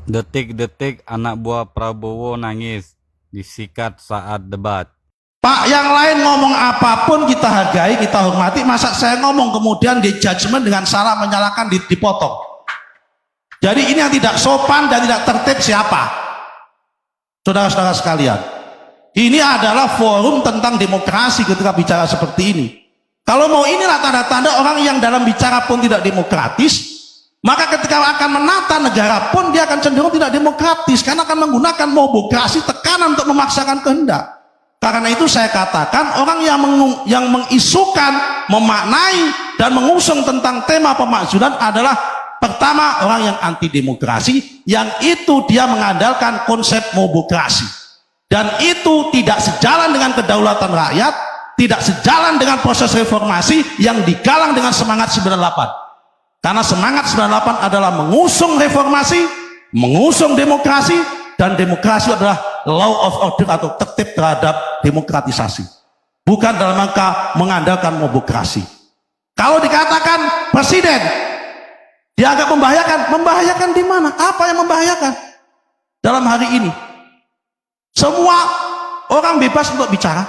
Detik-detik anak buah Prabowo nangis, disikat saat debat. Pak, yang lain ngomong apapun kita hargai, kita hormati. Masa saya ngomong kemudian di judgement dengan salah menyalahkan dipotong. Jadi ini yang tidak sopan dan tidak tertib siapa? Saudara-saudara sekalian, ini adalah forum tentang demokrasi ketika bicara seperti ini. Kalau mau inilah tanda-tanda orang yang dalam bicara pun tidak demokratis, maka ketika akan menata negara pun dia akan cenderung tidak demokratis, karena akan menggunakan mobokrasi, tekanan untuk memaksakan kehendak. Karena itu saya katakan orang yang mengisukan, memaknai dan mengusung tentang tema pemakzulan adalah pertama orang yang anti demokrasi, yang itu dia mengandalkan konsep mobokrasi, dan itu tidak sejalan dengan kedaulatan rakyat, tidak sejalan dengan proses reformasi yang digalang dengan semangat 98. Karena semangat 98 adalah mengusung reformasi, mengusung demokrasi, dan demokrasi adalah law of order atau tertib terhadap demokratisasi, bukan dalam rangka mengandalkan mobokrasi. Kalau dikatakan presiden dianggap membahayakan di mana? Apa yang membahayakan dalam hari ini? Semua orang bebas untuk bicara,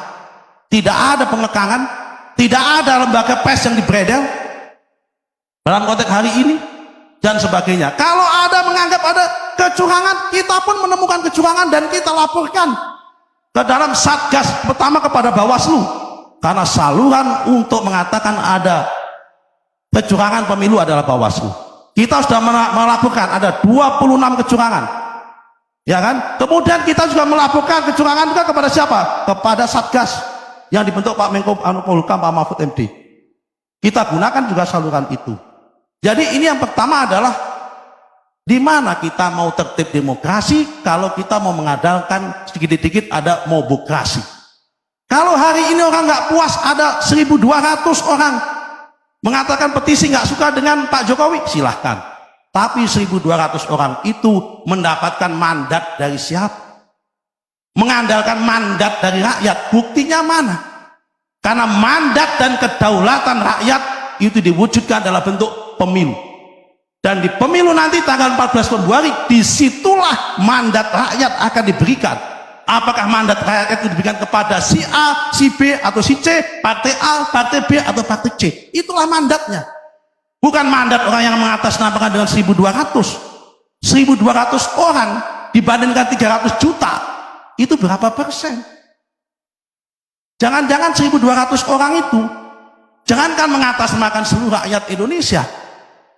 tidak ada pengekangan, tidak ada lembaga pers yang dibredel dalam konteks hari ini dan sebagainya. Kalau ada menganggap ada kecurangan, kita pun menemukan kecurangan dan kita laporkan ke dalam Satgas, pertama kepada Bawaslu, karena saluran untuk mengatakan ada kecurangan pemilu adalah Bawaslu. Kita sudah melaporkan ada 26 kecurangan, ya kan? Kemudian kita juga melaporkan kecurangan juga kepada siapa? Kepada Satgas yang dibentuk Pak Menko Polhukam, Pak Mahfud MD. Kita gunakan juga saluran itu. Jadi ini yang pertama adalah di mana kita mau tertib demokrasi kalau kita mau mengandalkan sedikit-sedikit ada mobokrasi. Kalau hari ini orang nggak puas, ada 1.200 orang mengatakan petisi nggak suka dengan Pak Jokowi, silahkan. Tapi 1.200 orang itu mendapatkan mandat dari siapa? Mengandalkan mandat dari rakyat. Buktinya mana? Karena mandat dan kedaulatan rakyat itu diwujudkan dalam bentuk pemilu. Dan di pemilu nanti tanggal 14 Februari, disitulah mandat rakyat akan diberikan. Apakah mandat rakyat itu diberikan kepada si A, si B, atau si C, partai A, partai B, atau partai C. Itulah mandatnya. Bukan mandat orang yang mengatasnamakan dengan 1.200. 1.200 orang dibandingkan 300 juta. Itu berapa persen? Jangan-jangan 1.200 orang itu, jangankan mengatasnamakan seluruh rakyat Indonesia,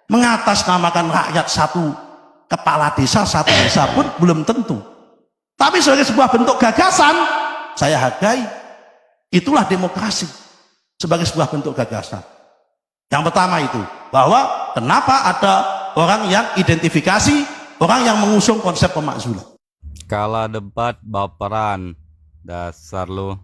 mengatasnamakan rakyat satu kepala desa, satu desa pun belum tentu. Tapi sebagai sebuah bentuk gagasan, saya hargai. Itulah demokrasi sebagai sebuah bentuk gagasan. Yang pertama itu, bahwa kenapa ada orang yang identifikasi, orang yang mengusung konsep pemakzulan. Kalah debat baperan, dasar lu.